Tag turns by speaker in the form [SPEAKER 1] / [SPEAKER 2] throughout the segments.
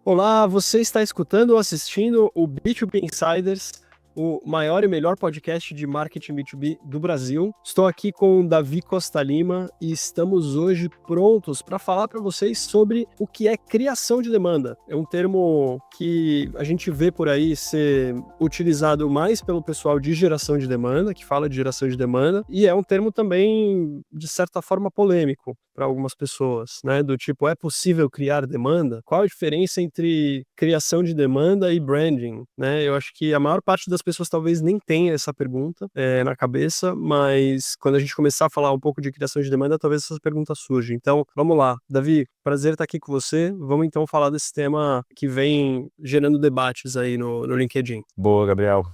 [SPEAKER 1] Olá, você está escutando ou assistindo o B2B Insiders, o maior e melhor podcast de marketing B2B do Brasil. Estou aqui com o Davi Costa Lima e estamos hoje prontos para falar para vocês sobre o que é criação de demanda. É um termo que a gente vê por aí ser utilizado mais pelo pessoal de geração de demanda, que fala de geração de demanda, e é um termo também, de certa forma, polêmico para algumas pessoas, né? Do tipo, é possível criar demanda? Qual a diferença entre criação de demanda e branding, né? Eu acho que a maior parte das pessoas talvez nem tenha essa pergunta na cabeça, mas quando a gente começar a falar um pouco de criação de demanda, talvez essa pergunta surja. Então, vamos lá. Davi, prazer estar aqui com você. Vamos então falar desse tema que vem gerando debates aí no LinkedIn.
[SPEAKER 2] Boa, Gabriel.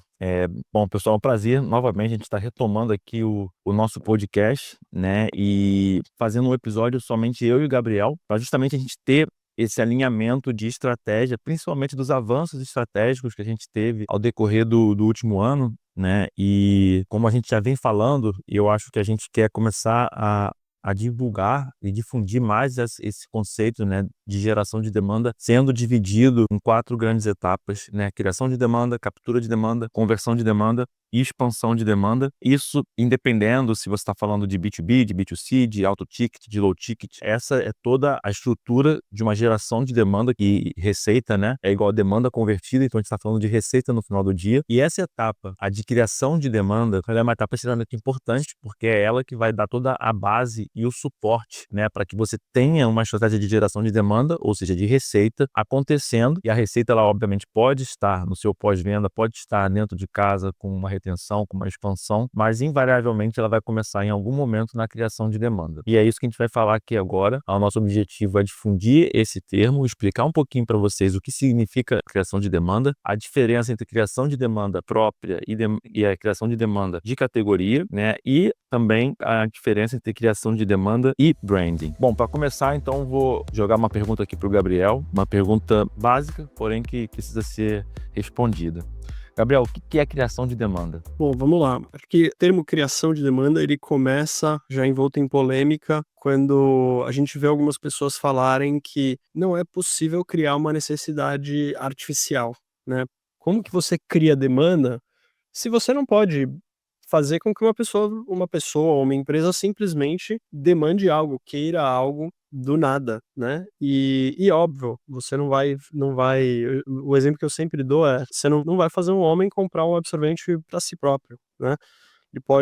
[SPEAKER 2] Bom, pessoal, é um prazer. Novamente, a gente está retomando aqui o nosso podcast, né? E fazendo um episódio somente eu e o Gabriel, para justamente a gente ter esse alinhamento de estratégia, principalmente dos avanços estratégicos que a gente teve ao decorrer do último ano, né? E como a gente já vem falando, eu acho que a gente quer começar a divulgar e difundir mais esse conceito, né, de geração de demanda, sendo dividido em 4 grandes etapas, né? Criação de demanda, captura de demanda, conversão de demanda e expansão de demanda. Isso independendo se você está falando de B2B, de B2C, de alto ticket, de low ticket. Essa é toda a estrutura de uma geração de demanda e receita, né? É igual a demanda convertida, então a gente está falando de receita no final do dia. E essa etapa, a de criação de demanda, ela é uma etapa extremamente importante, porque é ela que vai dar toda a base e o suporte, né, para que você tenha uma estratégia de geração de demanda, ou seja, de receita acontecendo. E a receita, ela obviamente pode estar no seu pós-venda, pode estar dentro de casa com uma retenção, com uma expansão, mas invariavelmente ela vai começar em algum momento na criação de demanda. E é isso que a gente vai falar aqui agora. O nosso objetivo é difundir esse termo, explicar um pouquinho para vocês o que significa criação de demanda, a diferença entre criação de demanda própria e a criação de demanda de categoria, né? E também a diferença entre criação de demanda e branding. Bom, para começar, então, vou jogar uma pergunta aqui para o Gabriel, uma pergunta básica, porém que precisa ser respondida. Gabriel, o que é criação de demanda?
[SPEAKER 1] Bom, vamos lá. Acho que o termo criação de demanda, ele começa já envolto em polêmica quando a gente vê algumas pessoas falarem que não é possível criar uma necessidade artificial, né? Como que você cria demanda se você não pode fazer com que uma pessoa ou uma empresa simplesmente demande algo, queira algo do nada, né? E óbvio, você não vai. O exemplo que eu sempre dou é: você não vai fazer um homem comprar um absorvente para si próprio, né?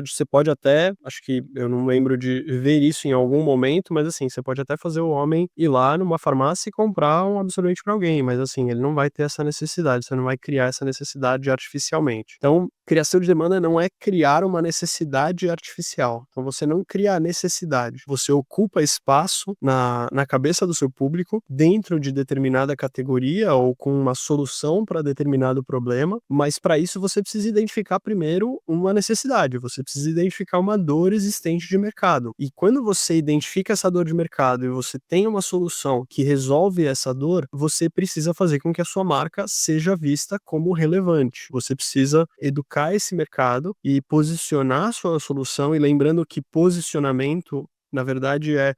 [SPEAKER 1] Você pode até, acho que eu não lembro de ver isso em algum momento, mas assim, você pode até fazer o homem ir lá numa farmácia e comprar um absorvente para alguém, mas assim, ele não vai ter essa necessidade, você não vai criar essa necessidade artificialmente. Então, criação de demanda não é criar uma necessidade artificial. Então, você não cria a necessidade, você ocupa espaço na cabeça do seu público, dentro de determinada categoria ou com uma solução para determinado problema, mas para isso você precisa identificar primeiro uma necessidade. Você precisa identificar uma dor existente de mercado. E quando você identifica essa dor de mercado e você tem uma solução que resolve essa dor, você precisa fazer com que a sua marca seja vista como relevante. Você precisa educar esse mercado e posicionar a sua solução. E lembrando que posicionamento, na verdade, é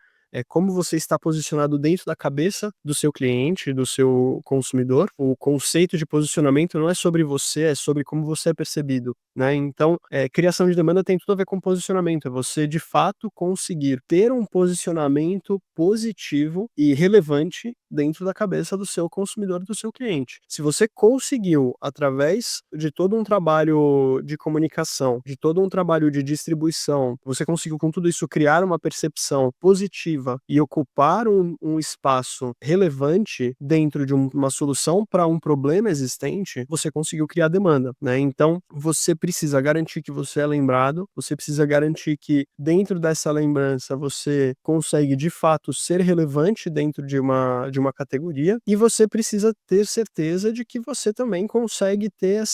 [SPEAKER 1] como você está posicionado dentro da cabeça do seu cliente, do seu consumidor. O conceito de posicionamento não é sobre você, é sobre como você é percebido, né? Então, criação de demanda tem tudo a ver com posicionamento. É você, de fato, conseguir ter um posicionamento positivo e relevante dentro da cabeça do seu consumidor, do seu cliente. Se você conseguiu, através de todo um trabalho de comunicação, de todo um trabalho de distribuição, você conseguiu com tudo isso criar uma percepção positiva e ocupar um espaço relevante dentro de uma solução para um problema existente, você conseguiu criar demanda, né? Então, você precisa garantir que você é lembrado, você precisa garantir que dentro dessa lembrança você consegue de fato ser relevante dentro de uma categoria, e você precisa ter certeza de que você também consegue ter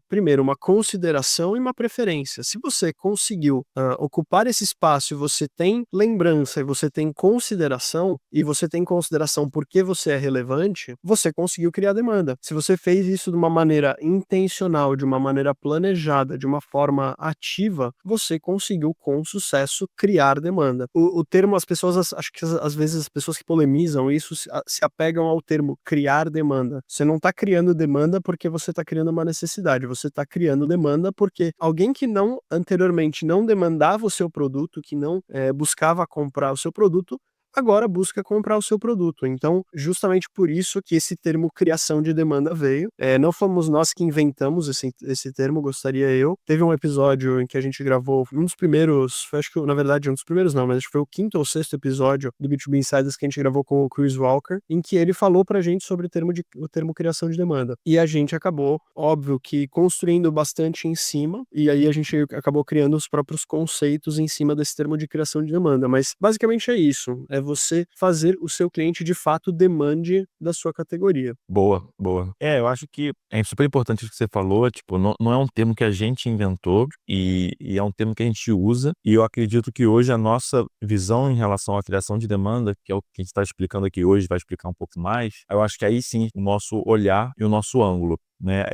[SPEAKER 1] primeiro, uma consideração e uma preferência. Se você conseguiu ocupar esse espaço e você tem lembrança e você tem consideração, e você tem consideração porque você é relevante, você conseguiu criar demanda. Se você fez isso de uma maneira intencional, de uma maneira planejada, de uma forma ativa, você conseguiu com sucesso criar demanda. O termo, as pessoas, acho que às vezes as pessoas que polemizam isso se apegam ao termo criar demanda. Você não está criando demanda porque você está criando uma necessidade, você está criando demanda porque alguém que não anteriormente não demandava o seu produto, que não buscava comprar o seu produto, agora busca comprar o seu produto. Então, justamente por isso que esse termo criação de demanda veio. Não fomos nós que inventamos esse termo, gostaria eu. Teve um episódio em que a gente gravou, um dos primeiros, acho que na verdade um dos primeiros não, mas acho que foi o quinto ou sexto episódio do B2B Insiders que a gente gravou com o Chris Walker, em que ele falou pra gente sobre o termo criação de demanda. E a gente acabou, óbvio que construindo bastante em cima, e aí a gente acabou criando os próprios conceitos em cima desse termo de criação de demanda. Mas basicamente é isso, é você fazer o seu cliente de fato demande da sua categoria.
[SPEAKER 2] Boa, boa. Eu acho que é super importante o que você falou, tipo, não é um termo que a gente inventou e é um termo que a gente usa, e eu acredito que hoje a nossa visão em relação à criação de demanda, que é o que a gente está explicando aqui hoje, vai explicar um pouco mais, eu acho que aí sim o nosso olhar e o nosso ângulo, né?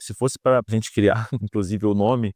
[SPEAKER 2] Se fosse para a gente criar, inclusive, o nome,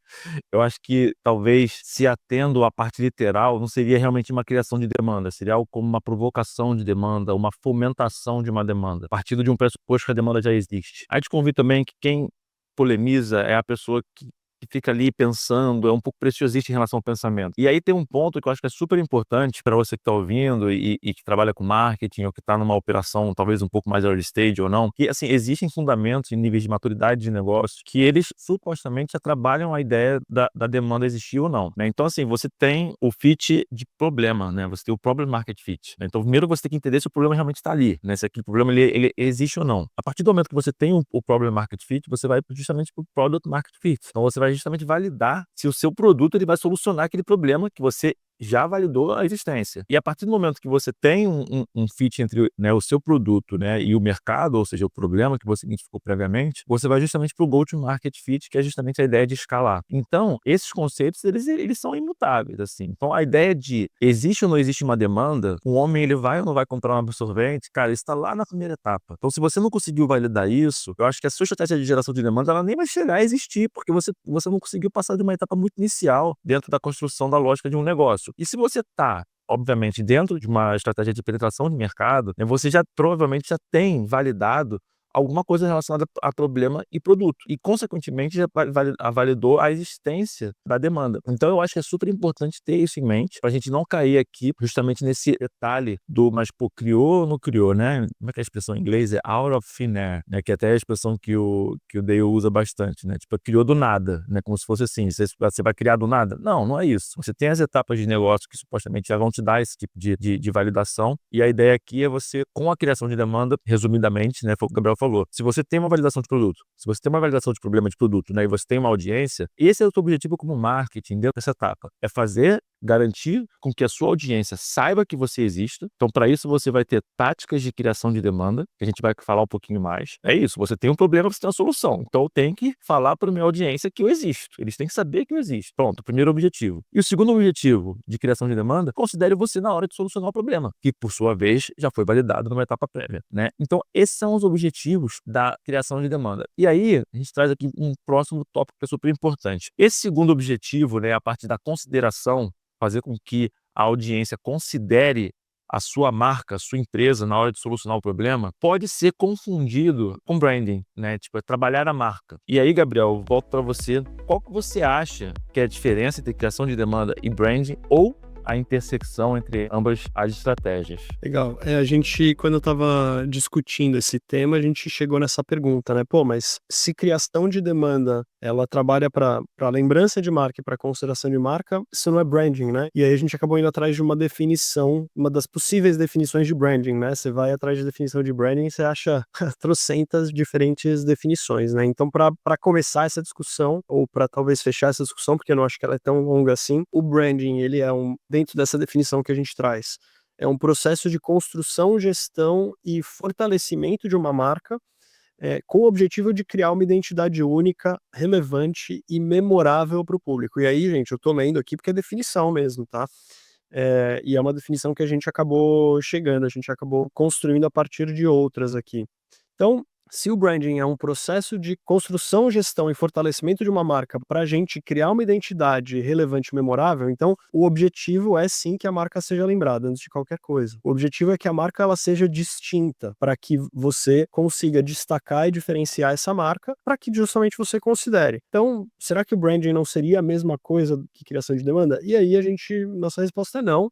[SPEAKER 2] eu acho que talvez se atendo à parte literal, não seria realmente uma criação de demanda, seria algo como uma provocação de demanda, uma fomentação de uma demanda, partindo de um pressuposto que a demanda já existe. Aí te convido também que quem polemiza é a pessoa que fica ali pensando, é um pouco preciosista em relação ao pensamento. E aí tem um ponto que eu acho que é super importante para você que está ouvindo e que trabalha com marketing ou que está numa operação talvez um pouco mais early stage ou não, que assim, existem fundamentos em níveis de maturidade de negócio que eles supostamente já trabalham a ideia da demanda existir ou não, né? Então assim, você tem o fit de problema, né? Você tem o problem market fit, né? Então primeiro você tem que entender se o problema realmente está ali, né? Se aquele problema ele existe ou não. A partir do momento que você tem o problem market fit, você vai justamente para o product market fit. Então você vai justamente validar se o seu produto ele vai solucionar aquele problema que você já validou a existência. E a partir do momento que você tem um fit entre, né, o seu produto, né, e o mercado, ou seja, o problema que você identificou previamente, você vai justamente para o go-to-market fit, que é justamente a ideia de escalar. Então, esses conceitos, eles são imutáveis, assim. Então, a ideia de existe ou não existe uma demanda, o homem ele vai ou não vai comprar um absorvente, cara, isso está lá na primeira etapa. Então, se você não conseguiu validar isso, eu acho que a sua estratégia de geração de demanda, ela nem vai chegar a existir, porque você não conseguiu passar de uma etapa muito inicial dentro da construção da lógica de um negócio. E se você está, obviamente, dentro de uma estratégia de penetração de mercado, né, você já provavelmente já tem validado alguma coisa relacionada a problema e produto. E, consequentemente, já validou a existência da demanda. Então, eu acho que é super importante ter isso em mente, para a gente não cair aqui justamente nesse detalhe mas, pô, criou ou não criou, né? Como é que é a expressão em inglês? É out of thin air, né? Que até é a expressão que o Dale usa bastante, né? Tipo, criou do nada, né? Como se fosse assim, você vai criar do nada? Não, não é isso. Você tem as etapas de negócio que supostamente já vão te dar esse tipo de validação, e a ideia aqui é você, com a criação de demanda, resumidamente, né? Foi o que o Gabriel falou. Se você tem uma validação de produto, se você tem uma validação de problema de produto, né, e você tem uma audiência, esse é o seu objetivo como marketing dentro dessa etapa. É garantir com que a sua audiência saiba que você existe. Então, para isso, você vai ter táticas de criação de demanda, que a gente vai falar um pouquinho mais. É isso, você tem um problema, você tem uma solução. Então, eu tenho que falar para a minha audiência que eu existo. Eles têm que saber que eu existo. Pronto, o primeiro objetivo. E o segundo objetivo de criação de demanda, considere você na hora de solucionar o problema, que, por sua vez, já foi validado numa etapa prévia, né? Então, esses são os objetivos da criação de demanda. E aí, a gente traz aqui um próximo tópico que é super importante. Esse segundo objetivo, né, a parte da consideração, fazer com que a audiência considere a sua marca, a sua empresa na hora de solucionar o problema, pode ser confundido com branding, né? Tipo, é trabalhar a marca. E aí, Gabriel, volto para você. Qual que você acha que é a diferença entre criação de demanda e branding, ou a intersecção entre ambas as estratégias?
[SPEAKER 1] Legal. A gente, quando eu estava discutindo esse tema, a gente chegou nessa pergunta, né? Pô, mas se criação de demanda, ela trabalha para lembrança de marca e para consideração de marca, isso não é branding, né? E aí a gente acabou indo atrás de uma definição, uma das possíveis definições de branding, né? Você vai atrás de definição de branding e você acha trocentas diferentes definições, né? Então, para começar essa discussão, ou para talvez fechar essa discussão, porque eu não acho que ela é tão longa assim, o branding, ele é dentro dessa definição que a gente traz, é um processo de construção, gestão e fortalecimento de uma marca, com o objetivo de criar uma identidade única, relevante e memorável para o público. E aí, gente, eu tô lendo aqui porque é definição mesmo, tá? E é uma definição que a gente acabou chegando, a gente acabou construindo a partir de outras aqui. Então, Se o branding é um processo de construção, gestão e fortalecimento de uma marca para a gente criar uma identidade relevante e memorável, então o objetivo é sim que a marca seja lembrada antes de qualquer coisa. O objetivo é que a marca ela seja distinta, para que você consiga destacar e diferenciar essa marca, para que justamente você considere. Então, será que o branding não seria a mesma coisa que criação de demanda? E aí nossa resposta é não.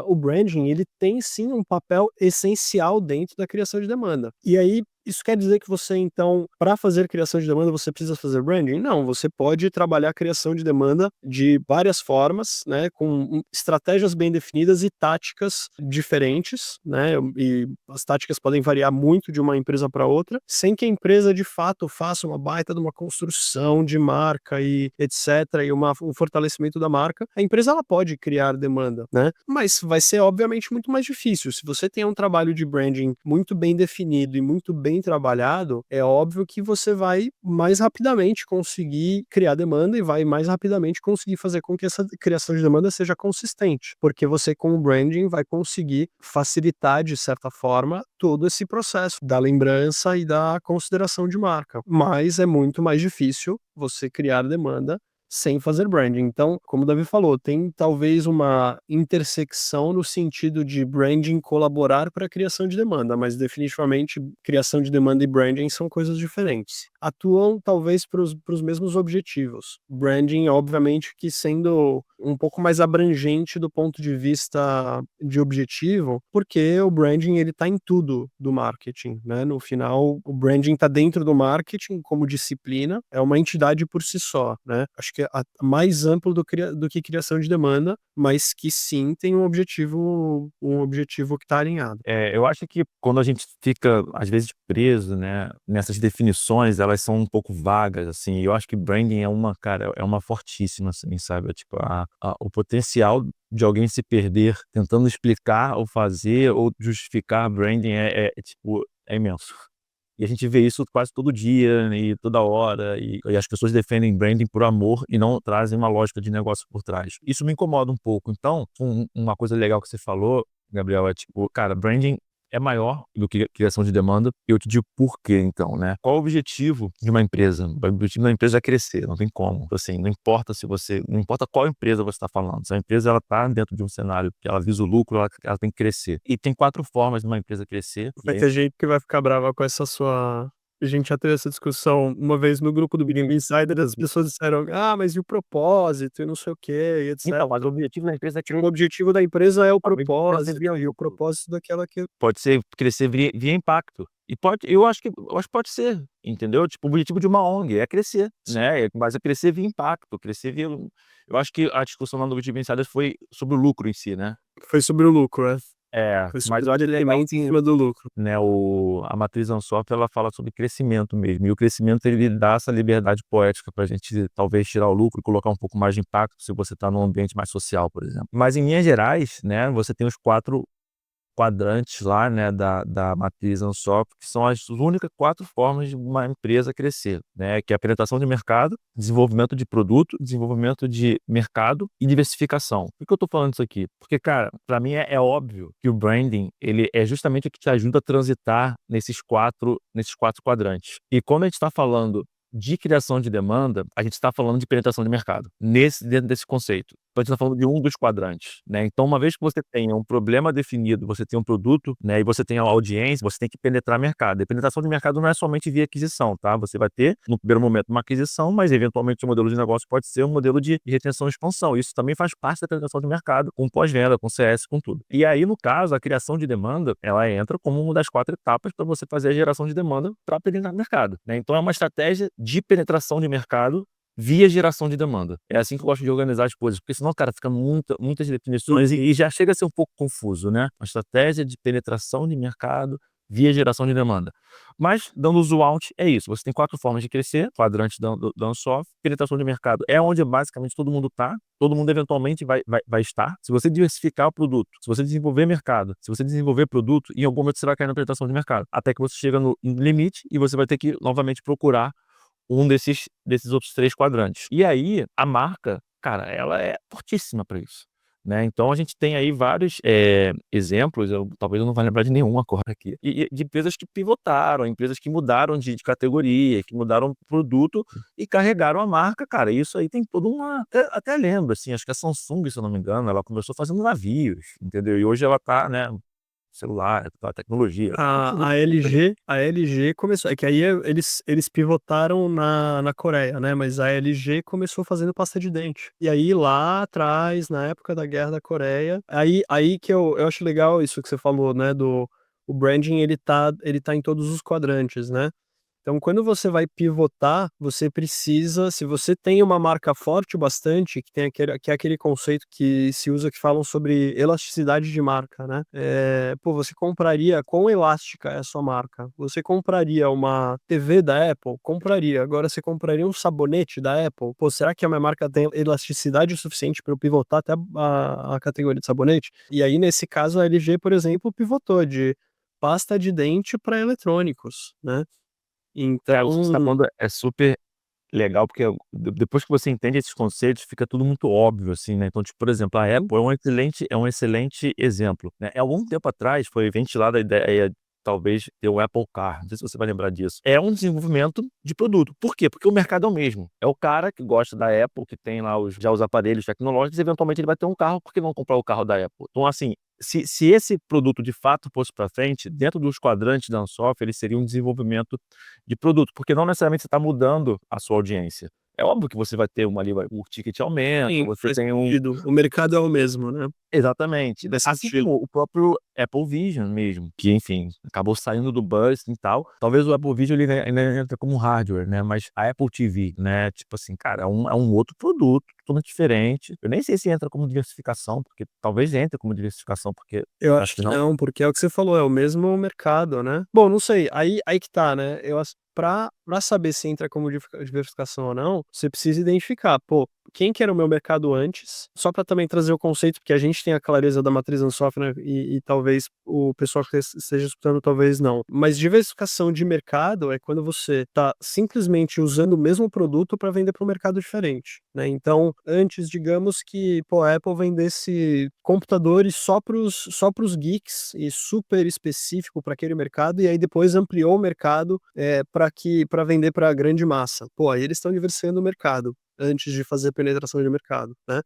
[SPEAKER 1] O branding ele tem sim um papel essencial dentro da criação de demanda. E aí isso quer dizer que você, então, para fazer criação de demanda, você precisa fazer branding? Não, você pode trabalhar a criação de demanda de várias formas, né, com estratégias bem definidas e táticas diferentes, né, e as táticas podem variar muito de uma empresa para outra, sem que a empresa, de fato, faça uma baita de uma construção de marca e etc, e um fortalecimento da marca. A empresa, ela pode criar demanda, né, mas vai ser, obviamente, muito mais difícil. Se você tem um trabalho de branding muito bem definido e muito bem trabalhado, é óbvio que você vai mais rapidamente conseguir criar demanda e vai mais rapidamente conseguir fazer com que essa criação de demanda seja consistente, porque você com o branding vai conseguir facilitar de certa forma todo esse processo da lembrança e da consideração de marca. Mas é muito mais difícil você criar demanda sem fazer branding. Então, como o Davi falou, tem talvez uma intersecção no sentido de branding colaborar para a criação de demanda, mas definitivamente criação de demanda e branding são coisas diferentes. Atuam talvez para os mesmos objetivos. Branding, obviamente, que sendo um pouco mais abrangente do ponto de vista de objetivo, porque o branding ele está em tudo do marketing, né? No final, o branding está dentro do marketing como disciplina, é uma entidade por si só, né? Acho que é mais amplo do que criação de demanda, mas que sim tem um objetivo que está alinhado.
[SPEAKER 2] Eu acho que quando a gente fica, às vezes, preso, né, nessas definições, elas são um pouco vagas, assim, e eu acho que branding é uma, cara, é uma fortíssima, assim, sabe, tipo, o potencial de alguém se perder tentando explicar ou fazer ou justificar branding tipo, é imenso. E a gente vê isso quase todo dia e toda hora, e as pessoas defendem branding por amor e não trazem uma lógica de negócio por trás. Isso me incomoda um pouco. Então, uma coisa legal que você falou, Gabriel, é tipo, cara, branding é maior do que criação de demanda. E eu te digo por quê, então, né? Qual o objetivo de uma empresa? O objetivo da empresa é crescer, não tem como. Então, assim, não importa qual empresa você está falando. Se a empresa ela está dentro de um cenário que ela visa o lucro, ela tem que crescer. E tem 4 formas de uma empresa crescer.
[SPEAKER 1] Vai ter gente que vai ficar brava com essa sua. A gente já teve essa discussão uma vez no grupo do Big Insider, as pessoas disseram: "Ah, mas e o propósito e não sei o quê e etc".
[SPEAKER 2] Então, mas o objetivo da empresa é
[SPEAKER 1] O objetivo da empresa é o propósito,
[SPEAKER 2] via
[SPEAKER 1] e o propósito daquela que
[SPEAKER 2] pode ser crescer via impacto. E eu acho que pode ser, entendeu? Tipo, o objetivo de uma ONG é crescer, né, mas é crescer via impacto, crescer via eu acho que a discussão lá no Big Insider foi sobre o lucro em si, né.
[SPEAKER 1] foi sobre o lucro, é.
[SPEAKER 2] É,
[SPEAKER 1] Foi sobre
[SPEAKER 2] mas
[SPEAKER 1] o
[SPEAKER 2] eu acho legal
[SPEAKER 1] crescimento em
[SPEAKER 2] que,
[SPEAKER 1] cima do lucro.
[SPEAKER 2] né, a matriz Ansoff ela fala sobre crescimento mesmo, e o crescimento ele dá essa liberdade poética pra gente talvez tirar o lucro e colocar um pouco mais de impacto se você tá num ambiente mais social, por exemplo. Mas em linhas gerais, né, você tem os 4 quadrantes lá, né, da matriz Ansoff, que são as únicas 4 formas de uma empresa crescer, né, que é a penetração de mercado, desenvolvimento de produto, desenvolvimento de mercado e diversificação. Por que eu estou falando isso aqui? Porque, cara, para mim é óbvio que o branding, ele é justamente o que te ajuda a transitar nesses quatro quadrantes. E quando a gente está falando de criação de demanda, a gente está falando de penetração de mercado, dentro desse conceito. Então, a gente está falando de um dos quadrantes, né? Então, uma vez que você tenha um problema definido, você tem um produto, né, e você tem a audiência, você tem que penetrar mercado. E penetração de mercado não é somente via aquisição, tá? Você vai ter, no primeiro momento, uma aquisição, mas, eventualmente, o modelo de negócio pode ser um modelo de retenção e expansão. Isso também faz parte da penetração de mercado, com pós-venda, com CS, com tudo. E aí, no caso, a criação de demanda, ela entra como uma das 4 etapas para você fazer a geração de demanda para penetrar no mercado, né? Então, é uma estratégia de penetração de mercado via geração de demanda. É assim que eu gosto de organizar as coisas, porque senão, cara, fica muitas definições e já chega a ser um pouco confuso, né? Uma estratégia de penetração de mercado via geração de demanda. Mas, dando o zoom out, é isso. Você tem 4 formas de crescer, quadrante da Ansoff, penetração de mercado é onde basicamente todo mundo está, todo mundo eventualmente vai estar. Se você diversificar o produto, se você desenvolver mercado, se você desenvolver produto, em algum momento você vai cair na penetração de mercado, até que você chega no limite e você vai ter que novamente procurar um desses outros 3 quadrantes. E aí, a marca, cara, ela é fortíssima para isso, né? Então a gente tem aí vários exemplos, talvez eu não vá lembrar de nenhum agora aqui, de empresas que pivotaram, empresas que mudaram de categoria, que mudaram o produto e carregaram a marca, cara. Isso aí tem toda uma. Até lembro, assim, acho que a Samsung, se eu não me engano, ela começou fazendo navios, entendeu? E hoje ela tá, né? Celular, tá, tecnologia.
[SPEAKER 1] A LG começou, é que aí eles pivotaram na Coreia, né, mas a LG começou fazendo pasta de dente. E aí lá atrás, na época da guerra da Coreia, aí que eu acho legal isso que você falou, né, o branding ele tá em todos os quadrantes, né. Então, quando você vai pivotar, você precisa, se você tem uma marca forte o bastante, que é aquele conceito que se usa, que falam sobre elasticidade de marca, né? Pô, você compraria, quão elástica é a sua marca? Você compraria uma TV da Apple? Compraria. Agora, você compraria um sabonete da Apple? Pô, será que a minha marca tem elasticidade o suficiente para eu pivotar até a categoria de sabonete? E aí, nesse caso, a LG, por exemplo, pivotou de pasta de dente para eletrônicos, né?
[SPEAKER 2] O que você tá
[SPEAKER 1] Então,
[SPEAKER 2] falando é super legal, porque depois que você entende esses conceitos, fica tudo muito óbvio, assim, né? Então, tipo, por exemplo, a
[SPEAKER 1] uhum,
[SPEAKER 2] Apple é um excelente exemplo, né? Há algum tempo atrás foi ventilada a ideia, talvez, ter um Apple Car, não sei se você vai lembrar disso. É um desenvolvimento de produto. Por quê? Porque o mercado é o mesmo. É o cara que gosta da Apple, que tem lá já os aparelhos tecnológicos, eventualmente ele vai ter um carro, porque não comprar o carro da Apple? Então, assim, se esse produto de fato fosse para frente, dentro dos quadrantes da Ansoff, ele seria um desenvolvimento de produto, porque não necessariamente você está mudando a sua audiência. É óbvio que você vai ter uma ali, o ticket aumenta,
[SPEAKER 1] sim,
[SPEAKER 2] você
[SPEAKER 1] faz
[SPEAKER 2] tem um.
[SPEAKER 1] sentido. O mercado é o mesmo, né,
[SPEAKER 2] Exatamente.
[SPEAKER 1] nesse
[SPEAKER 2] Assim
[SPEAKER 1] sentido.
[SPEAKER 2] como o próprio Apple Vision mesmo, que, enfim, acabou saindo do buzz e tal. Talvez o Apple Vision ele ainda entra como hardware, né? Mas a Apple TV, né? Tipo assim, cara, é um outro produto, totalmente diferente. Eu nem sei se entra como diversificação, porque talvez entre como diversificação, porque
[SPEAKER 1] Eu acho que
[SPEAKER 2] afinal.
[SPEAKER 1] não, porque é o que você falou, é o mesmo mercado, né. Bom, não sei, aí que tá, né, eu acho pra saber se entra como diversificação ou não, você precisa identificar, pô, quem que era o meu mercado antes, só pra também trazer o conceito, porque a gente tem a clareza da matriz Ansoff, né, e talvez o pessoal que esteja escutando talvez não. Mas diversificação de mercado é quando você tá simplesmente usando o mesmo produto para vender para um mercado diferente, né. Então, antes, digamos que, pô, a Apple vendesse computadores só para os geeks e super específico para aquele mercado, e aí depois ampliou o mercado, para vender para a grande massa. Pô, aí eles estão diversificando o mercado, antes de fazer penetração de mercado, né.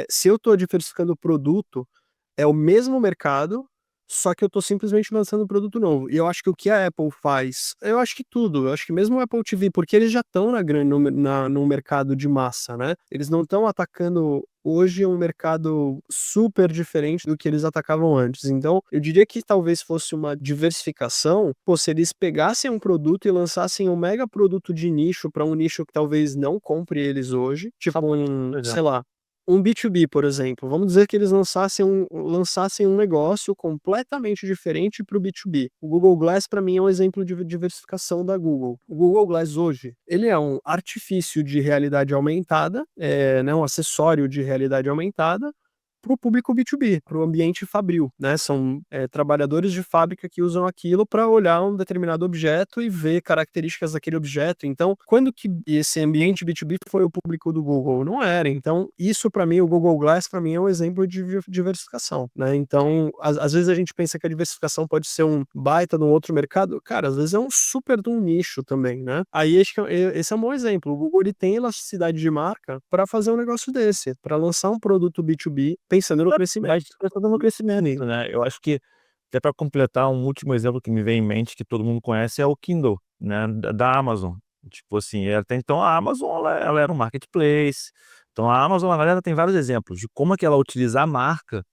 [SPEAKER 1] Se eu estou diversificando o produto, é o mesmo mercado, só que eu estou simplesmente lançando um produto novo. E eu acho que o que a Apple faz, eu acho que tudo, eu acho que mesmo o Apple TV, porque eles já estão na gran no mer na no mercado de massa, né, eles não estão atacando hoje um mercado super diferente do que eles atacavam antes. Então, eu diria que talvez fosse uma diversificação, pô, se eles pegassem um produto e lançassem um mega produto de nicho para um nicho que talvez não compre eles hoje, tipo
[SPEAKER 2] Por
[SPEAKER 1] sei
[SPEAKER 2] exemplo.
[SPEAKER 1] lá, um B2B, por exemplo. Vamos dizer que eles lançassem um negócio completamente diferente para o B2B. O Google Glass, para mim, é um exemplo de diversificação da Google. O Google Glass hoje, ele é um artifício de realidade aumentada, né, um acessório de realidade aumentada para o público B2B, para o ambiente fabril, né? São trabalhadores de fábrica que usam aquilo para olhar um determinado objeto e ver características daquele objeto. Então, quando que esse ambiente B2B foi o público do Google? Não era. Então, isso para mim, o Google Glass para mim é um exemplo de diversificação, né? Então, às vezes a gente pensa que a diversificação pode ser um baita num outro mercado, cara, às vezes é um super de um nicho também, né? Aí acho que esse é um bom exemplo. O Google ele tem elasticidade de marca para fazer um negócio desse, para lançar um produto B2B pensando no crescimento.
[SPEAKER 2] Mas pensando no crescimento, né? Eu acho que, até para completar, um último exemplo que me vem em mente, que todo mundo conhece, é o Kindle, né, da Amazon. Tipo assim, até então a Amazon ela era um marketplace. Então a Amazon, a galera tem vários exemplos de como é que ela utiliza a marca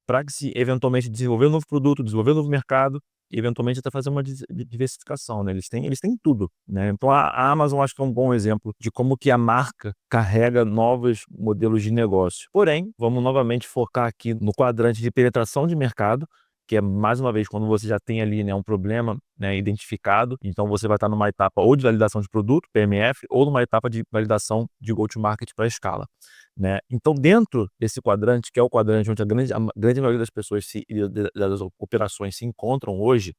[SPEAKER 2] para se eventualmente desenvolver um novo produto, desenvolver um novo mercado e eventualmente até fazer uma diversificação, né? Eles têm tudo, né? Então a Amazon acho que é um bom exemplo de como que a marca carrega novos modelos de negócio. Porém, vamos novamente focar aqui no quadrante de penetração de mercado, que é mais uma vez quando você já tem ali, né, um problema, né, identificado. Então você vai estar numa etapa ou de validação de produto, PMF, ou numa etapa de validação de go-to-market para escala, né? Então, dentro desse quadrante, que é o quadrante onde a grande maioria das pessoas das operações se encontram hoje,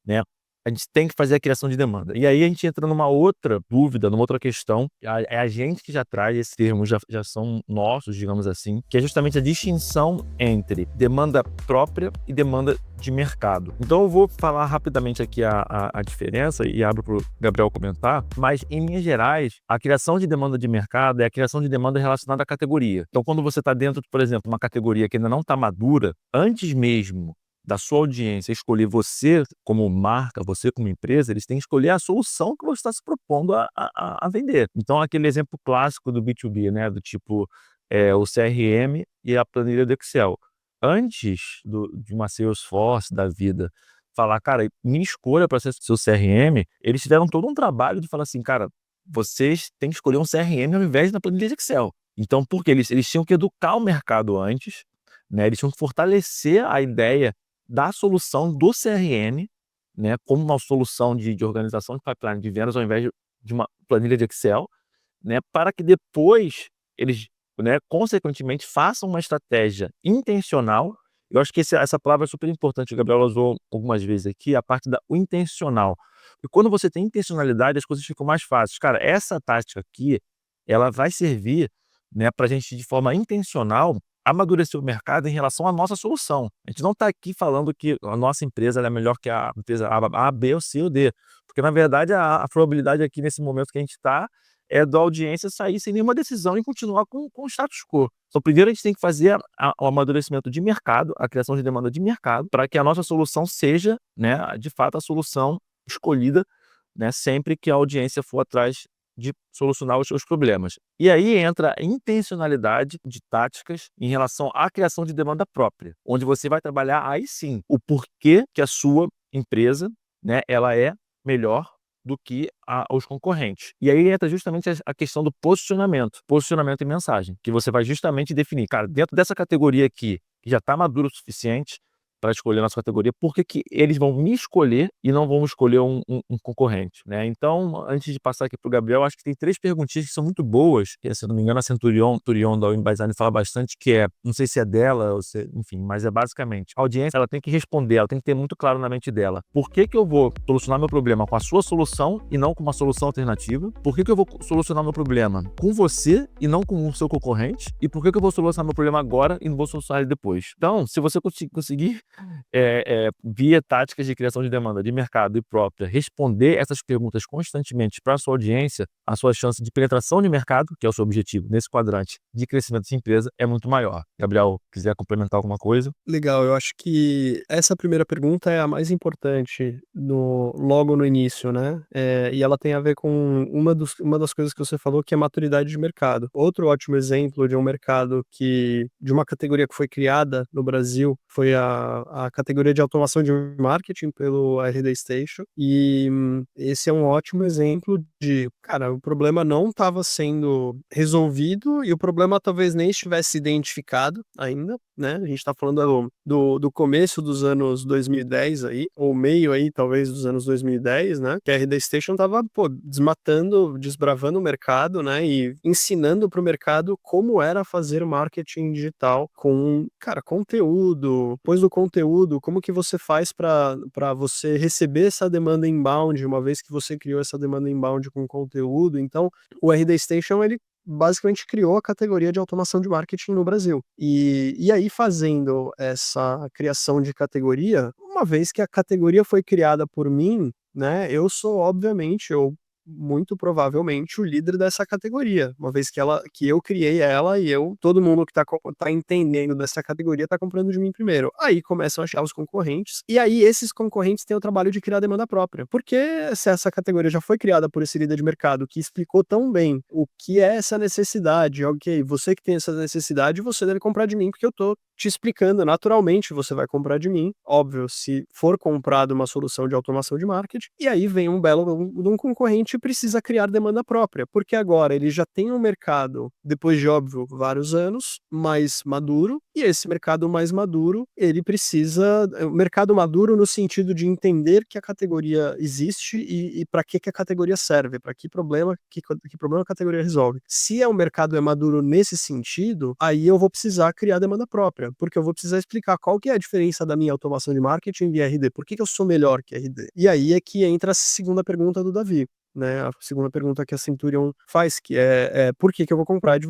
[SPEAKER 2] né? a gente tem que fazer a criação de demanda. E aí a gente entra numa outra dúvida, numa outra questão, é a gente que já traz esse termo, já são nossos, digamos assim, que é justamente a distinção entre demanda própria e demanda de mercado. Então eu vou falar rapidamente aqui a diferença e abro para o Gabriel comentar, mas em linhas gerais, a criação de demanda de mercado é a criação de demanda relacionada à categoria. Então quando você está dentro, por exemplo, de uma categoria que ainda não está madura, antes mesmo da sua audiência escolher você como marca, você como empresa, eles têm que escolher a solução que você está se propondo a vender. Então, aquele exemplo clássico do B2B, né, do tipo o CRM e a planilha do Excel. Antes de uma Salesforce da vida falar, cara, me escolha para ser seu CRM, eles tiveram todo um trabalho de falar assim, cara, vocês têm que escolher um CRM ao invés da planilha de Excel. Então, por quê? Eles tinham que educar o mercado antes, né? Eles tinham que fortalecer a ideia da solução do CRM, né, como uma solução de organização de pipeline de vendas ao invés de uma planilha de Excel, né, para que depois eles, né, consequentemente façam uma estratégia intencional. Eu acho que essa palavra é super importante, o Gabriel usou algumas vezes aqui, a parte o intencional. E quando você tem intencionalidade, as coisas ficam mais fáceis. Cara, essa tática aqui, ela vai servir, né, para a gente, de forma intencional, amadurecer o mercado em relação à nossa solução. A gente não está aqui falando que a nossa empresa ela é melhor que a empresa A, B, ou C ou D, porque na verdade a probabilidade aqui nesse momento que a gente está é da audiência sair sem nenhuma decisão e continuar com o status quo. Então, primeiro a gente tem que fazer o amadurecimento de mercado, a criação de demanda de mercado, para que a nossa solução seja, né, de fato, a solução escolhida, né, sempre que a audiência for atrás de solucionar os seus problemas. E aí entra a intencionalidade de táticas em relação à criação de demanda própria, onde você vai trabalhar aí sim o porquê que a sua empresa, né, ela é melhor do que os concorrentes. E aí entra justamente a questão do posicionamento e mensagem, que você vai justamente definir, cara, dentro dessa categoria aqui, que já está maduro o suficiente para escolher a nossa categoria, por que eles vão me escolher e não vão escolher um concorrente, né? Então, antes de passar aqui para o Gabriel, acho que tem 3 perguntinhas que são muito boas, que, se eu não me engano, a Turion da Win by Design fala bastante, que é, não sei se é dela, ou se, enfim, mas é basicamente, a audiência ela tem que responder, ela tem que ter muito claro na mente dela, por que eu vou solucionar meu problema com a sua solução e não com uma solução alternativa? Por que eu vou solucionar meu problema com você e não com o seu concorrente? E por que eu vou solucionar meu problema agora e não vou solucionar ele depois? Então, se você conseguir via táticas de criação de demanda de mercado e própria, responder essas perguntas constantemente para a sua audiência, a sua chance de penetração de mercado, que é o seu objetivo nesse quadrante de crescimento de empresa, é muito maior. Gabriel, quiser complementar alguma coisa?
[SPEAKER 1] Legal, eu acho que essa primeira pergunta é a mais importante logo no início, né? E ela tem a ver com uma das coisas que você falou, que é maturidade de mercado. Outro ótimo exemplo de um mercado de uma categoria que foi criada no Brasil foi a categoria de automação de marketing pelo RD Station. E esse é um ótimo exemplo de, cara, o problema não estava sendo resolvido e o problema talvez nem estivesse identificado ainda, né? A gente está falando do começo dos anos 2010 aí, ou meio aí, talvez, dos anos 2010, né? Que a RD Station tava, desmatando, desbravando o mercado, né? E ensinando para o mercado como era fazer marketing digital com, cara, conteúdo. Depois do conteúdo, como que você faz para você receber essa demanda inbound, uma vez que você criou essa demanda inbound com conteúdo. Então, o RD Station, ele basicamente criou a categoria de automação de marketing no Brasil. E aí, fazendo essa criação de categoria, uma vez que a categoria foi criada por mim, né, eu sou, obviamente, muito provavelmente o líder dessa categoria, uma vez que eu criei ela e todo mundo que tá entendendo dessa categoria tá comprando de mim primeiro. Aí começam a achar os concorrentes, e aí esses concorrentes têm o trabalho de criar demanda própria. Porque se essa categoria já foi criada por esse líder de mercado que explicou tão bem o que é essa necessidade, ok, você que tem essa necessidade, você deve comprar de mim porque eu tô te explicando, naturalmente você vai comprar de mim, óbvio, se for comprado uma solução de automação de marketing, e aí vem um concorrente precisa criar demanda própria, porque agora ele já tem um mercado, depois de, óbvio, vários anos, mais maduro, e esse mercado mais maduro, ele precisa, mercado maduro no sentido de entender que a categoria existe e para que a categoria serve, para que problema a categoria resolve. Se o mercado é maduro nesse sentido, aí eu vou precisar criar demanda própria. própria, porque eu vou precisar explicar qual que é a diferença da minha automação de marketing via RD, por que eu sou melhor que RD? E aí é que entra a segunda pergunta do Davi, né, a segunda pergunta que a Centurion faz, que é por que eu vou comprar de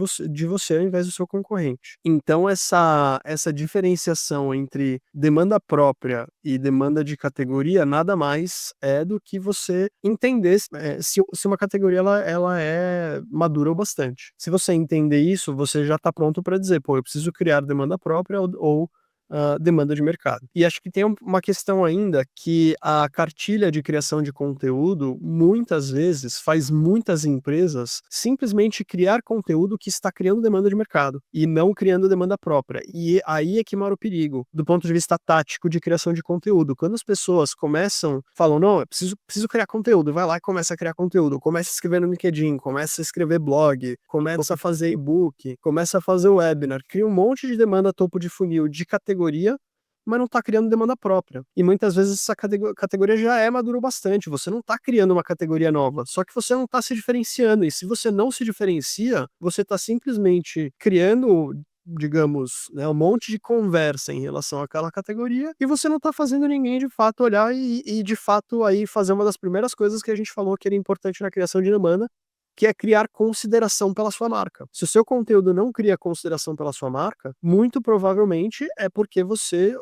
[SPEAKER 1] você ao invés do seu concorrente? Então essa diferenciação entre demanda própria e demanda de categoria nada mais é do que você entender se uma categoria ela é madura o bastante. Se você entender isso, você já está pronto para dizer, pô, eu preciso criar demanda própria ou demanda de mercado. E acho que tem uma questão ainda que a cartilha de criação de conteúdo, muitas vezes, faz muitas empresas simplesmente criar conteúdo que está criando demanda de mercado e não criando demanda própria. E aí é que mora o perigo, do ponto de vista tático de criação de conteúdo. Quando as pessoas falam, não, eu preciso criar conteúdo, vai lá e começa a criar conteúdo, começa a escrever no LinkedIn, começa a escrever blog, começa a fazer e-book, começa a fazer webinar, cria um monte de demanda topo de funil de categoria, mas não está criando demanda própria. E muitas vezes essa categoria já é madura o bastante, você não está criando uma categoria nova, só que você não está se diferenciando, e se você não se diferencia, você está simplesmente criando, digamos, né, um monte de conversa em relação àquela categoria, e você não está fazendo ninguém de fato olhar e de fato aí fazer uma das primeiras coisas que a gente falou que era importante na criação de demanda, que é criar consideração pela sua marca. Se o seu conteúdo não cria consideração pela sua marca, muito provavelmente é porque você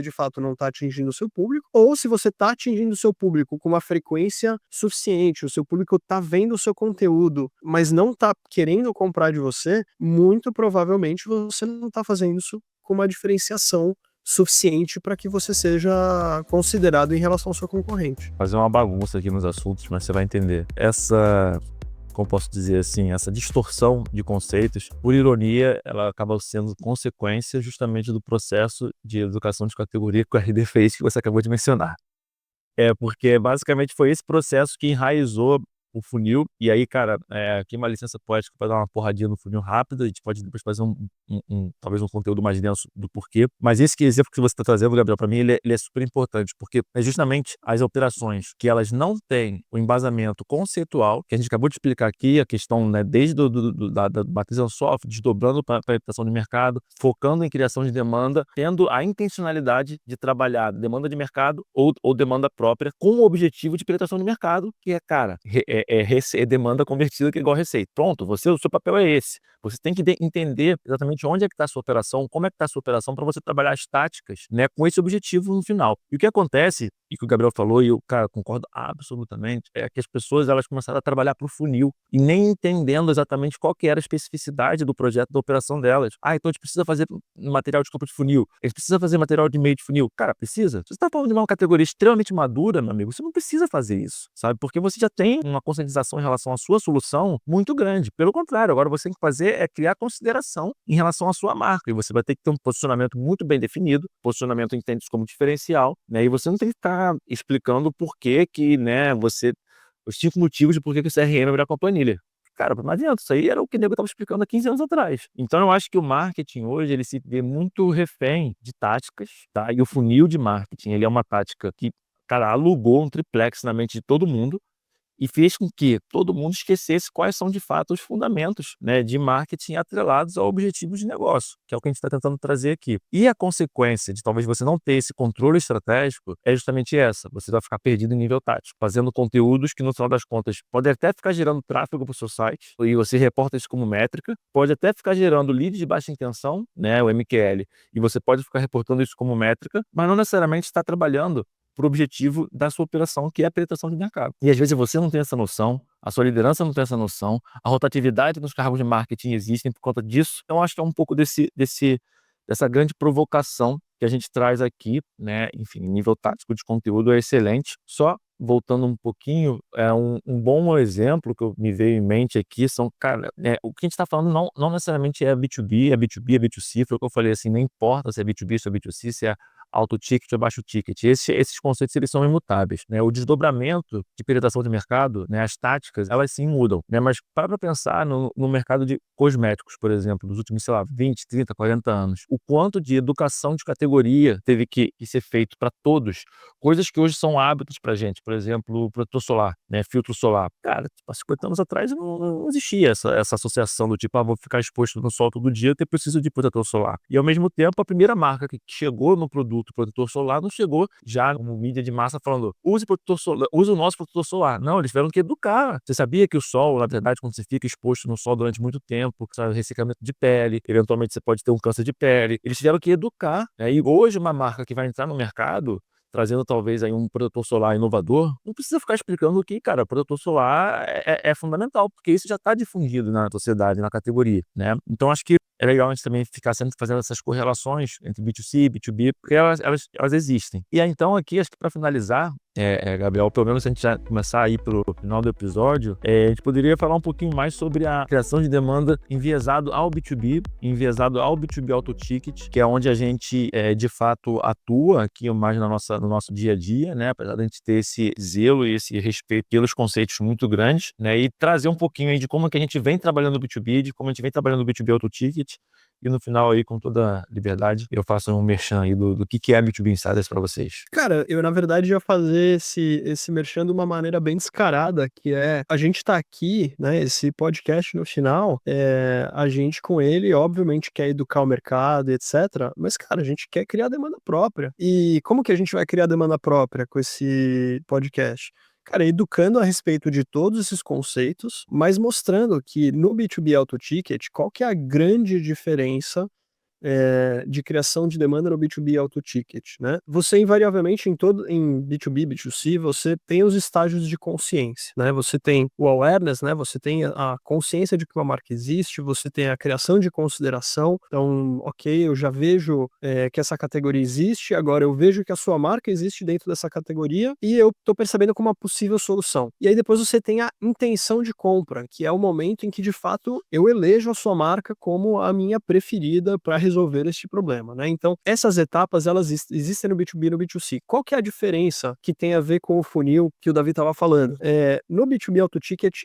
[SPEAKER 1] de fato não está atingindo o seu público, ou se você está atingindo o seu público com uma frequência suficiente, o seu público está vendo o seu conteúdo, mas não está querendo comprar de você, muito provavelmente você não está fazendo isso com uma diferenciação suficiente para que você seja considerado em relação ao seu concorrente.
[SPEAKER 2] Fazer uma bagunça aqui nos assuntos, mas você vai entender. Como posso dizer assim, essa distorção de conceitos, por ironia, ela acaba sendo consequência justamente do processo de educação de categoria que o RD fez, que você acabou de mencionar. Porque basicamente foi esse processo que enraizou o funil, e aí, cara, aqui uma licença poética para dar uma porradinha no funil rápida, a gente pode depois fazer talvez um conteúdo mais denso do porquê, mas esse exemplo que você está trazendo, Gabriel, para mim, ele é super importante, porque é justamente as operações que elas não têm o embasamento conceitual, que a gente acabou de explicar aqui, a questão, né, desde da matriz Ansoff, desdobrando para a penetração de mercado, focando em criação de demanda, tendo a intencionalidade de trabalhar demanda de mercado ou demanda própria, com o objetivo de penetração de mercado, que é, cara, demanda convertida que é igual a receita. Pronto, o seu papel é esse. Você tem que entender exatamente onde é que está a sua operação, como é que está a sua operação, para você trabalhar as táticas, né, com esse objetivo no final. E o que acontece, e que o Gabriel falou, e eu, cara, concordo absolutamente, é que as pessoas, elas começaram a trabalhar para o funil, e nem entendendo exatamente qual que era a especificidade do projeto, da operação delas. Então a gente precisa fazer material de compra de funil, a gente precisa fazer material de meio de funil. Cara, precisa? Se você está falando de uma categoria extremamente madura, meu amigo, você não precisa fazer isso, sabe? Porque você já tem uma conscientização em relação à sua solução muito grande. Pelo contrário, agora você tem que fazer é criar consideração em relação à sua marca, e você vai ter que ter um posicionamento muito bem definido, posicionamento entende como diferencial, né? E você não tem que ficar explicando por que, né, os 5 motivos de por que o CRM vai virar com a planilha. Cara, não adianta, isso aí era o que o nego estava explicando há 15 anos atrás. Então eu acho que o marketing hoje, ele se vê muito refém de táticas, tá? E o funil de marketing, ele é uma tática que, cara, alugou um triplex na mente de todo mundo, e fez com que todo mundo esquecesse quais são de fato os fundamentos, né, de marketing atrelados ao objetivo de negócio, que é o que a gente está tentando trazer aqui. E a consequência de talvez você não ter esse controle estratégico é justamente essa: você vai ficar perdido em nível tático, fazendo conteúdos que no final das contas podem até ficar gerando tráfego para o seu site, e você reporta isso como métrica, pode até ficar gerando lead de baixa intenção, né, o MQL, e você pode ficar reportando isso como métrica, mas não necessariamente está trabalhando para o objetivo da sua operação, que é a penetração de mercado. E às vezes você não tem essa noção, a sua liderança não tem essa noção, a rotatividade nos cargos de marketing existem por conta disso. Então acho que é um pouco dessa grande provocação que a gente traz aqui, né? Enfim, nível tático de conteúdo é excelente. Só voltando um pouquinho, um bom exemplo que me veio em mente aqui são, cara, o que a gente está falando não necessariamente é B2B, é B2B, é B2C, foi o que eu falei assim, não importa se é B2B, se é B2C, se é alto ticket ou baixo ticket. Esses conceitos eles são imutáveis, né? O desdobramento de penetração de mercado, né, as táticas, elas sim mudam, né? Mas para pensar no mercado de cosméticos, por exemplo, nos últimos, sei lá, 20, 30, 40 anos, o quanto de educação de categoria teve que ser feito para todos, coisas que hoje são hábitos para gente, por exemplo, protetor solar, né, filtro solar. Cara, tipo, há 50 anos atrás não existia essa associação do tipo, vou ficar exposto no sol todo dia, eu preciso de protetor solar. E ao mesmo tempo, a primeira marca que chegou no produto protetor solar não chegou já como mídia de massa falando, use protetor solar, use o nosso protetor solar. Não, eles tiveram que educar. Você sabia que o sol, na verdade, quando você fica exposto no sol durante muito tempo, sai ressecamento de pele, eventualmente você pode ter um câncer de pele. Eles tiveram que educar, né? E hoje uma marca que vai entrar no mercado trazendo talvez aí um protetor solar inovador, não precisa ficar explicando que, cara, protetor solar é fundamental, porque isso já está difundido na sociedade, na categoria, né? Então acho que é legal a gente também ficar sempre fazendo essas correlações entre B2C e B2B, porque elas existem. E aí, então, aqui, acho que para finalizar, Gabriel, pelo menos se a gente já começar a ir para o final do episódio, a gente poderia falar um pouquinho mais sobre a criação de demanda enviesado ao B2B, enviesado ao B2B Auto Ticket, que é onde a gente, de fato, atua aqui mais no nosso dia a dia, né? Apesar de a gente ter esse zelo e esse respeito pelos conceitos muito grandes, né? E trazer um pouquinho aí de como que a gente vem trabalhando no B2B, de como a gente vem trabalhando no B2B Auto Ticket, e no final aí, com toda liberdade, eu faço um merchan aí do que é B2B Insiders para vocês.
[SPEAKER 1] Cara, eu na verdade ia fazer esse merchan de uma maneira bem descarada, que é, a gente tá aqui, né, esse podcast no final, a gente com ele obviamente quer educar o mercado, etc, mas cara, a gente quer criar demanda própria. E como que a gente vai criar demanda própria com esse podcast? Cara, educando a respeito de todos esses conceitos, mas mostrando que no B2B Auto Ticket, qual que é a grande diferença de criação de demanda no B2B Auto Ticket, né? Você invariavelmente em B2B, B2C, você tem os estágios de consciência, né? Você tem o awareness, né? Você tem a consciência de que uma marca existe, você tem a criação de consideração. Então, ok, eu já vejo que essa categoria existe, agora eu vejo que a sua marca existe dentro dessa categoria e eu estou percebendo como uma possível solução. E aí depois você tem a intenção de compra, que é o momento em que de fato eu elejo a sua marca como a minha preferida para resolver este problema, né? Então, essas etapas, elas existem no B2B e no B2C. Qual que é a diferença que tem a ver com o funil que o Davi estava falando? No B2B Auto Ticket,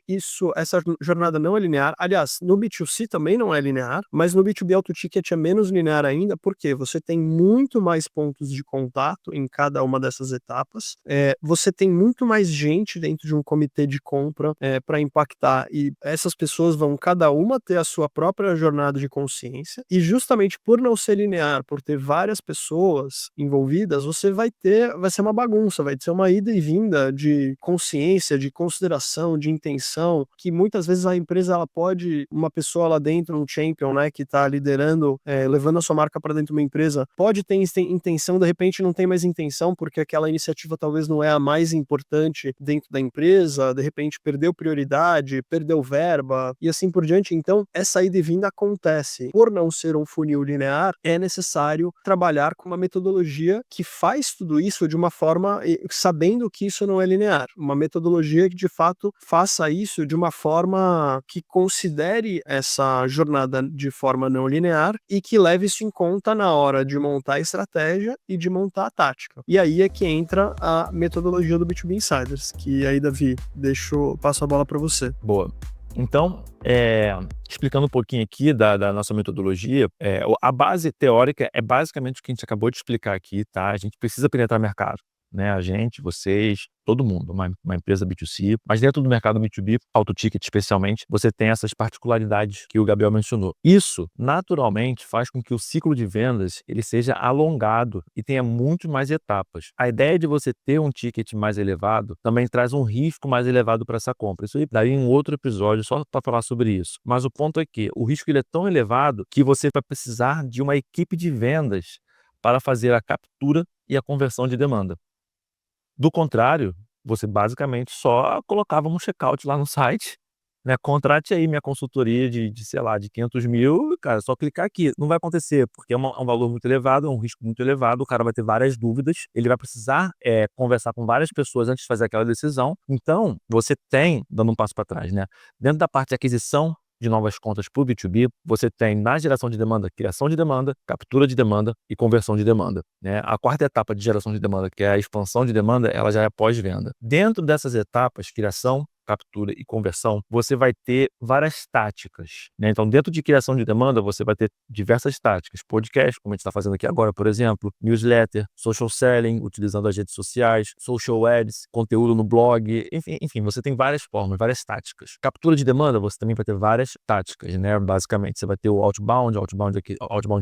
[SPEAKER 1] essa jornada não é linear. Aliás, no B2C também não é linear, mas no B2B Auto Ticket é menos linear ainda, porque você tem muito mais pontos de contato em cada uma dessas etapas. Você tem muito mais gente dentro de um comitê de compra para impactar, e essas pessoas vão cada uma ter a sua própria jornada de consciência, e justamente por não ser linear, por ter várias pessoas envolvidas, vai ser uma bagunça, vai ser uma ida e vinda de consciência, de consideração, de intenção, que muitas vezes a empresa, uma pessoa lá dentro, um champion, né, que está liderando, levando a sua marca para dentro de uma empresa, pode ter intenção, de repente não tem mais intenção, porque aquela iniciativa talvez não é a mais importante dentro da empresa, de repente perdeu prioridade, perdeu verba, e assim por diante. Então, essa ida e vinda acontece. Por não ser um funil linear, é necessário trabalhar com uma metodologia que faz tudo isso de uma forma, sabendo que isso não é linear. Uma metodologia que de fato faça isso de uma forma que considere essa jornada de forma não linear e que leve isso em conta na hora de montar a estratégia e de montar a tática. E aí é que entra a metodologia do B2B Insiders, que aí, Davi, passo a bola para você.
[SPEAKER 2] Boa. Então, explicando um pouquinho aqui da nossa metodologia, a base teórica é basicamente o que a gente acabou de explicar aqui, tá? A gente precisa penetrar mercado, né? A gente, vocês, todo mundo, uma empresa B2C, mas dentro do mercado B2B, Auto Ticket especialmente, você tem essas particularidades que o Gabriel mencionou. Isso, naturalmente, faz com que o ciclo de vendas ele seja alongado e tenha muito mais etapas. A ideia de você ter um ticket mais elevado também traz um risco mais elevado para essa compra. Isso aí daria um outro episódio só para falar sobre isso. Mas o ponto é que o risco ele é tão elevado que você vai precisar de uma equipe de vendas para fazer a captura e a conversão de demanda. Do contrário, você basicamente só colocava um checkout lá no site, né, contrate aí minha consultoria sei lá, de 500 mil, cara, só clicar aqui. Não vai acontecer, porque é um valor muito elevado, é um risco muito elevado, o cara vai ter várias dúvidas, ele vai precisar conversar com várias pessoas antes de fazer aquela decisão. Então, você tem, dando um passo para trás, né, dentro da parte de aquisição de novas contas para o B2B, você tem na geração de demanda, criação de demanda, captura de demanda e conversão de demanda, né? A quarta etapa de geração de demanda, que é a expansão de demanda, ela já é pós-venda. Dentro dessas etapas, criação, captura e conversão, você vai ter várias táticas, né? Então, dentro de criação de demanda, você vai ter diversas táticas. Podcast, como a gente está fazendo aqui agora, por exemplo, newsletter, social selling, utilizando as redes sociais, social ads, conteúdo no blog, enfim, você tem várias formas, várias táticas. Captura de demanda, você também vai ter várias táticas, né? Basicamente, você vai ter o outbound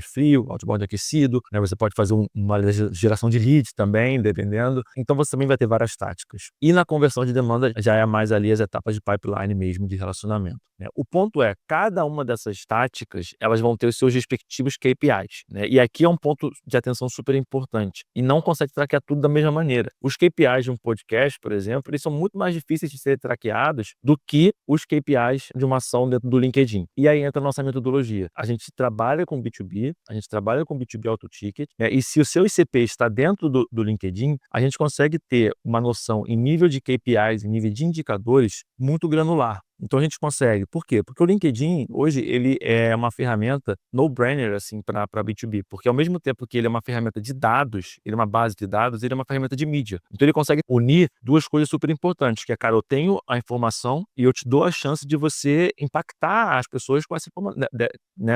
[SPEAKER 2] frio, outbound aquecido, né? Você pode fazer uma geração de lead também, dependendo. Então, você também vai ter várias táticas. E na conversão de demanda, já é mais ali as etapas de pipeline mesmo, de relacionamento, né? O ponto é, cada uma dessas táticas, elas vão ter os seus respectivos KPIs, né? E aqui é um ponto de atenção super importante. E não consegue traquear tudo da mesma maneira. Os KPIs de um podcast, por exemplo, eles são muito mais difíceis de serem traqueados do que os KPIs de uma ação dentro do LinkedIn. E aí entra a nossa metodologia. A gente trabalha com B2B, a gente trabalha com B2B auto ticket, né? E se o seu ICP está dentro do LinkedIn, a gente consegue ter uma noção em nível de KPIs, em nível de indicadores, muito granular. Então a gente consegue. Por quê? Porque o LinkedIn, hoje, ele é uma ferramenta no-brainer, assim, para B2B. Porque ao mesmo tempo que ele é uma ferramenta de dados, ele é uma base de dados, ele é uma ferramenta de mídia. Então ele consegue unir duas coisas super importantes, que é, cara, eu tenho a informação e eu te dou a chance de você impactar as pessoas com essa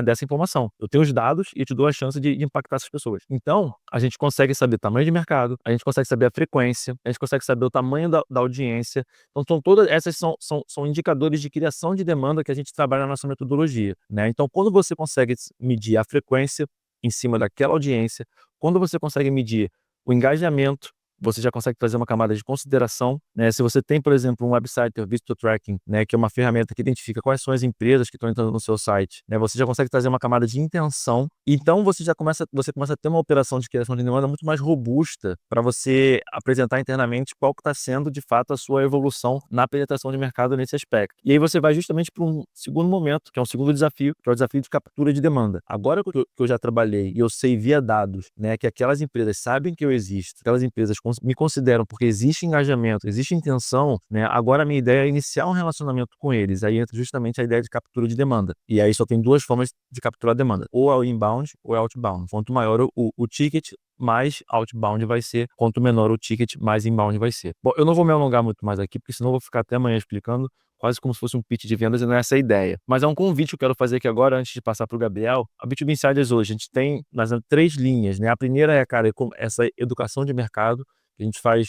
[SPEAKER 2] dessa informação. Eu tenho os dados e te dou a chance de impactar essas pessoas. Então, a gente consegue saber o tamanho de mercado, a gente consegue saber a frequência, a gente consegue saber o tamanho da audiência. Então, todas essas são indicadores de criação de demanda que a gente trabalha na nossa metodologia, né? Então, quando você consegue medir a frequência em cima daquela audiência, quando você consegue medir o engajamento, você já consegue trazer uma camada de consideração, né? Se você tem, por exemplo, um website ou visitor tracking, né, que é uma ferramenta que identifica quais são as empresas que estão entrando no seu site, né? Você já consegue trazer uma camada de intenção. Então você começa a ter uma operação de criação de demanda muito mais robusta para você apresentar internamente qual que está sendo de fato a sua evolução na penetração de mercado nesse aspecto. E aí você vai justamente para um segundo momento, que é um segundo desafio, que é o desafio de captura de demanda. Agora que eu já trabalhei e eu sei via dados, né, que aquelas empresas sabem que eu existo, aquelas empresas me consideram porque existe engajamento, existe intenção, né? Agora a minha ideia é iniciar um relacionamento com eles. Aí entra justamente a ideia de captura de demanda. E aí só tem duas formas de capturar a demanda: ou é o inbound ou é outbound. Quanto maior o ticket, mais outbound vai ser, quanto menor o ticket, mais inbound vai ser. Bom, eu não vou me alongar muito mais aqui, porque senão eu vou ficar até amanhã explicando, quase como se fosse um pitch de vendas, e não é essa a ideia. Mas é um convite que eu quero fazer aqui agora, antes de passar para o Gabriel. A B2B Insiders hoje, a gente tem nós temos 3 linhas, né? A primeira é, cara, essa educação de mercado, que a gente faz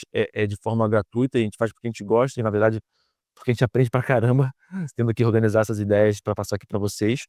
[SPEAKER 2] de forma gratuita, a gente faz porque a gente gosta e, na verdade, porque a gente aprende pra caramba, tendo que organizar essas ideias para passar aqui para vocês.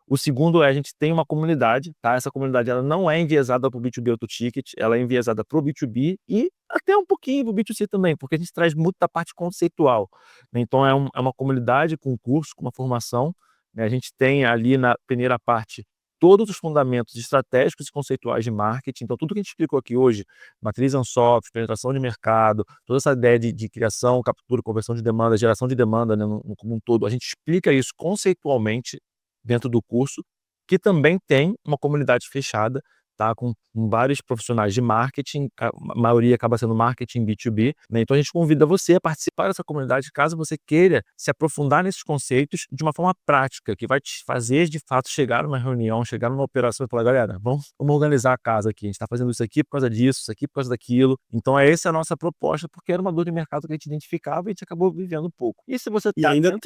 [SPEAKER 2] O segundo é, a gente tem uma comunidade, tá? Essa comunidade, ela não é enviesada para o B2B Auto Ticket, ela é enviesada para o B2B e até um pouquinho para o B2C também, porque a gente traz muito da parte conceitual, né? Então é uma comunidade com curso, com uma formação, né? A gente tem ali na primeira parte todos os fundamentos estratégicos e conceituais de marketing. Então tudo que a gente explicou aqui hoje, matriz Ansoff, penetração de mercado, toda essa ideia de criação, captura, conversão de demanda, geração de demanda, né, como um todo, a gente explica isso conceitualmente dentro do curso, que também tem uma comunidade fechada, tá? Com vários profissionais de marketing, a maioria acaba sendo marketing B2B, né? Então a gente convida você a participar dessa comunidade, caso você queira se aprofundar nesses conceitos de uma forma prática, que vai te fazer de fato chegar numa reunião, chegar numa operação e falar: galera, vamos organizar a casa aqui, a gente está fazendo isso aqui por causa disso, isso aqui por causa daquilo. Então essa é a nossa proposta, porque era uma dor de mercado que a gente identificava e a gente acabou vivendo um pouco. E se você
[SPEAKER 1] E
[SPEAKER 2] está
[SPEAKER 1] ainda
[SPEAKER 2] dentro...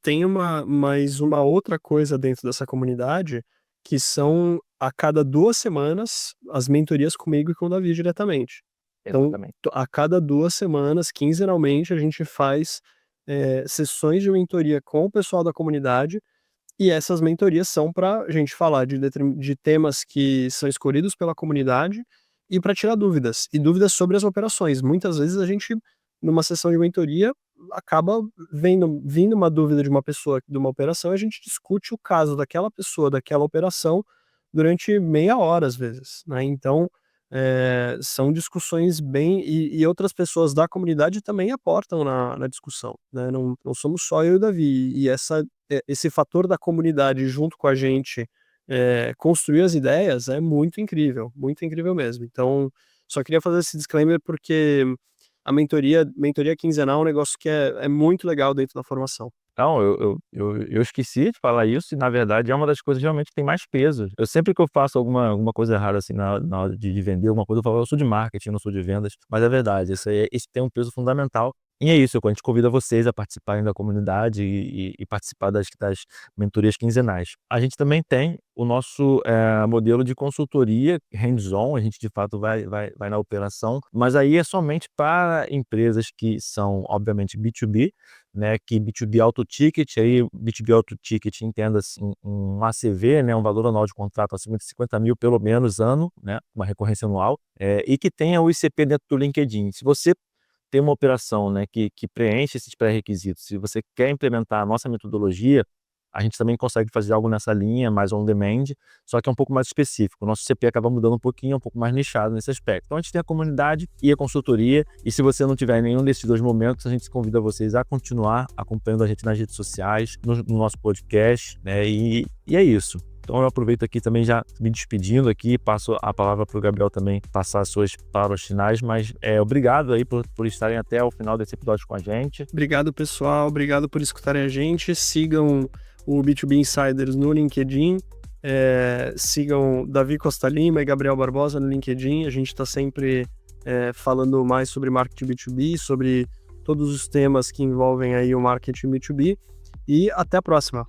[SPEAKER 1] tem mais uma outra coisa dentro dessa comunidade, que são a cada 2 semanas as mentorias comigo e com o Davi diretamente. Então,
[SPEAKER 2] Exatamente.
[SPEAKER 1] a cada 2 semanas, quinzenalmente, a gente faz sessões de mentoria com o pessoal da comunidade, e essas mentorias são para a gente falar de temas que são escolhidos pela comunidade e para tirar dúvidas, e dúvidas sobre as operações. Muitas vezes a gente, numa sessão de mentoria, acaba vindo uma dúvida de uma pessoa de uma operação, e a gente discute o caso daquela pessoa, daquela operação, durante meia hora às vezes, né? Então, são discussões bem, e outras pessoas da comunidade também aportam na discussão, né? Não somos só eu e o Davi, e esse fator da comunidade junto com a gente, construir as ideias, é muito incrível mesmo. Então, só queria fazer esse disclaimer, porque a mentoria quinzenal é um negócio que é muito legal dentro da formação.
[SPEAKER 2] Não, eu esqueci de falar isso e, na verdade, é uma das coisas realmente que tem mais peso. Eu sempre que eu faço alguma coisa errada, assim, na hora de vender alguma coisa, eu falo: "Eu sou de marketing, não sou de vendas", mas é verdade, isso tem um peso fundamental. E é isso, a gente convida vocês a participarem da comunidade e participar das mentorias quinzenais. A gente também tem o nosso, modelo de consultoria hands-on, a gente de fato vai na operação, mas aí é somente para empresas que são, obviamente, B2B, né, que B2B Auto Ticket, aí B2B Auto Ticket entenda assim, um ACV, né, um valor anual de contrato acima de 50.000 pelo menos ano, né, uma recorrência anual, e que tenha o ICP dentro do LinkedIn. Se você tem uma operação, né, que preenche esses pré-requisitos, se você quer implementar a nossa metodologia, a gente também consegue fazer algo nessa linha, mais on demand, só que é um pouco mais específico. O nosso CP acaba mudando um pouquinho, é um pouco mais nichado nesse aspecto. Então a gente tem a comunidade e a consultoria, e se você não tiver nenhum desses dois momentos, a gente convida vocês a continuar acompanhando a gente nas redes sociais, no nosso podcast, né, e é isso. Então eu aproveito aqui também já me despedindo aqui, passo a palavra para o Gabriel também passar as suas palavras finais, mas obrigado aí por estarem até o final desse episódio com a gente.
[SPEAKER 1] Obrigado, pessoal. Obrigado por escutarem a gente. Sigam o B2B Insiders no LinkedIn. Sigam Davi Costa Lima e Gabriel Barbosa no LinkedIn. A gente está sempre falando mais sobre marketing B2B, sobre todos os temas que envolvem aí o marketing B2B. E até a próxima.